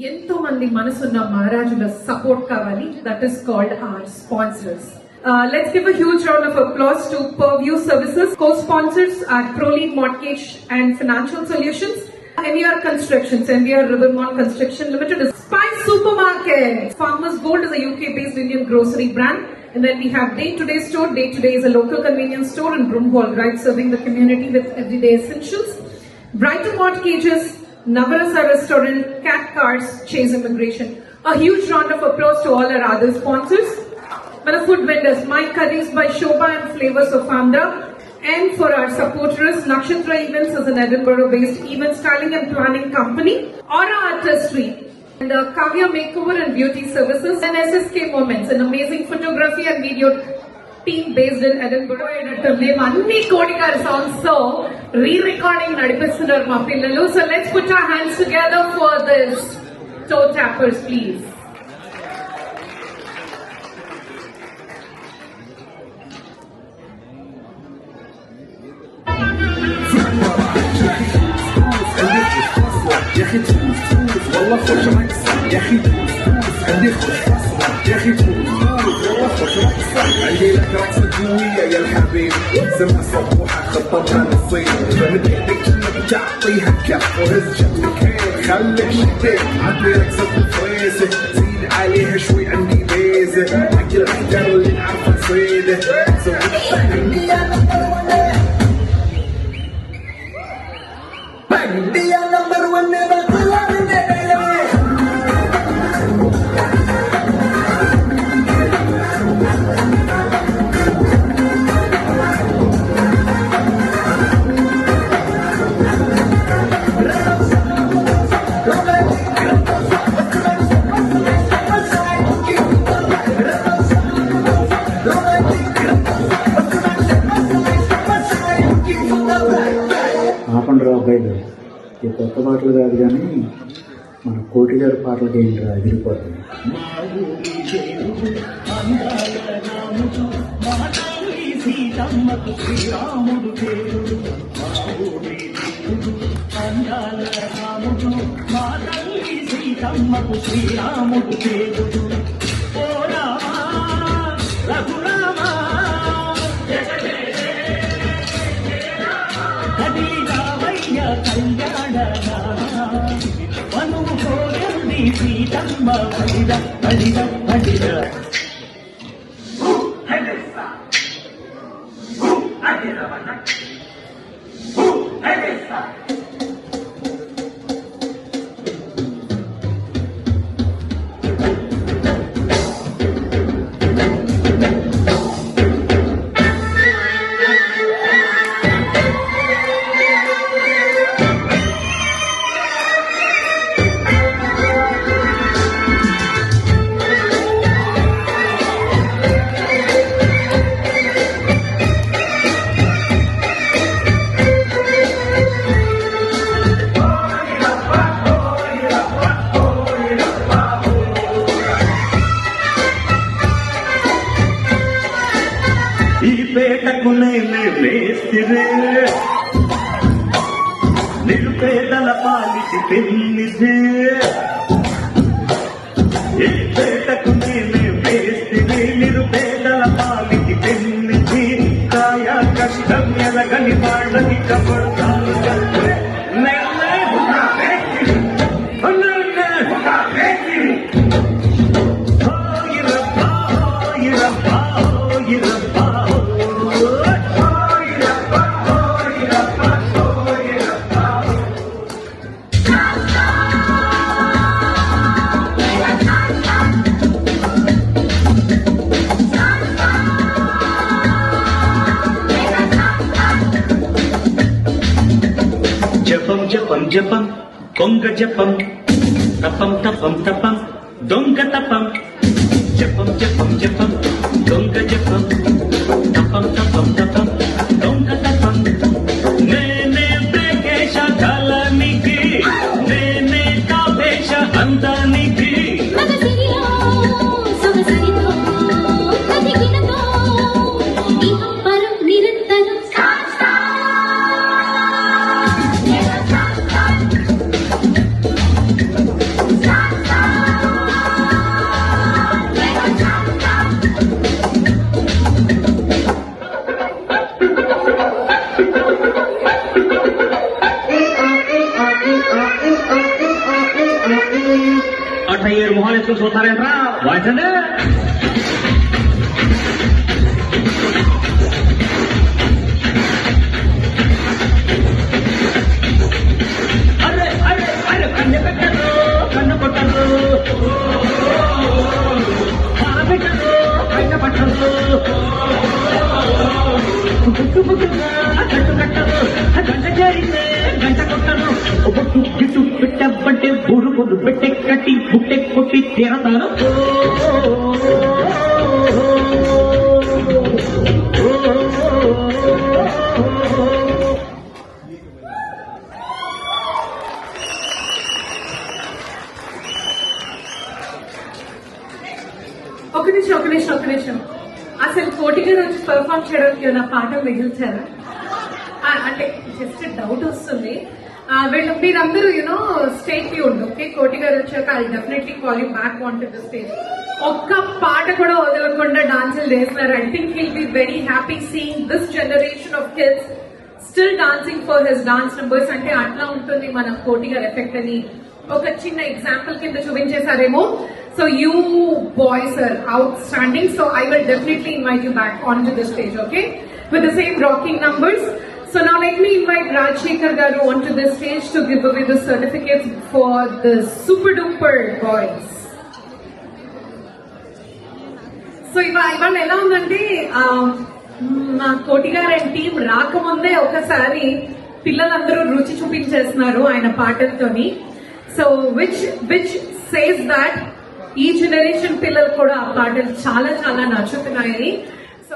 ఎంతో మంది మనసున్న మహారాజుల సపోర్ట్ కావాలి. That is called our sponsors. Let's give a huge round of applause to Purview Services. Co-sponsors are ProLead Mortgage and Financial Solutions, NVR Constructions, NVR Rivermont Construction Limited, Spice Supermarket. Farmers Gold is a UK-based Indian grocery brand. And then we have Day to Day Store. Day to Day is a local convenience store in Broomhall, right, serving the community with everyday essentials. Brighter Mortgages, Navarasa Restaurant, Cat Cars, Chase Immigration. A huge round of applause to all our other sponsors. Our food vendors, My Curries by Shobha and Flavors of Andhra. And for our supporters, Nakshatra Events is an Edinburgh-based event styling and planning company. Aura Artistry. And Kavya Makeover and Beauty Services. And SSK Moments, an amazing photography and video team based in Edinburgh. మేము అన్ని కోడి గారి songs తో రీ-రికార్డింగ్ నడిపిస్తున్నారు మా పిల్లలు. So let's put our hands together for this toe tappers, please. يا اخي تفوز والله خوش مكسب يا اخي تفوز عندي خوش فصلة يا اخي تفوز والله خوش مكسب عندي لك رقصة قوية يا الحبيب سمع صبوحك خططها نصيب من ايدك انك تعطيها كف وهز جنبك خليك شديد عندي رقصة الفريسة زيد عليها شوي عندي بيزة حق الحجر اللي نعرفه نصيده عندي يا نمبر 1 ఆపండ్రా అబ్బాయిలు, ఈ కొత్త పాటలు కాదు కానీ మన కోటి గారి పాటలకి ఏంట్రా అదిరిపోతుంది. సీతమ్మ పడిద పడిద పడిద పేటకు నేనే మేస్తిరే నిరుపేదల పాలిటి పెన్నిదే ఈ పేటకు నేనే మేస్తిరే నిరుపేదల పాలిటి పెన్నిది కాయ కష్టం ఎరగని వాళ్ళని కబడతాను జపం జపం కొంగ జపం తపం తపం తపం దొంగ తపం జపం జపం జపం దొంగ జపం తపం తపం తపం దొంగ తపం నేనే బ్రేకేశ కాలానికి నేనే కాపేశ అందానికి నిరంతరం మీరు మొహాలు ఎత్తుకుని చూస్తారేంట్రా వాయించండి. అరే అరే అరే కన్ను పెట్టరు కన్ను కొట్టరు పెట్టరు కన్ను పట్టరు గుట్టు గుట్టుగా కట్టు కట్టరు గంట చేరితే గంట కొట్టరు బొట్టు గిట్టు పెట్టబట్టే బూరు పొద్దు పెట్టే కట్టి బుట్టె కొట్టి తీరతారు. ఒక నిమిషం అసలు కోటి గారు వచ్చి పెర్ఫార్మ్ చేయడానికి ఏమైనా పాఠం మిగిల్చారా? అంటే జస్ట్ డౌట్ వస్తుంది. మీరందరూ యూనో స్టే ట్యూన్డ్. ఓకే, కోటి గారు వచ్చాక I definitely call you back on to the stage. ఒక్క పాట కూడా వదలకుండా డాన్సులు చేస్తున్నారు. I think he'll be very happy seeing this generation of kids still dancing for his dance numbers. అంటే అట్లా ఉంటుంది మన కోటి గారు ఎఫెక్ట్ అని ఒక చిన్న ఎగ్జాంపుల్ కింద చూపించేశారేమో. So you boys are outstanding. So I will definitely invite you back onto the stage, okay? With the same rocking numbers. So now let me invite Rajshekhar Garu onto the stage to give away the certificates for the Super Duper boys. So ఇవాళ ఎలా ఉందంటే మా కోటి గారు and team రాకముందే ఒకసారి పిల్లలందరూ రుచి చూపించేస్తున్నారు ఆయన పాటలతోని. సో which says that ఈ జనరేషన్ పిల్లలు కూడా ఆ పాటలు చాలా చాలా నచ్చుతున్నాయని. సో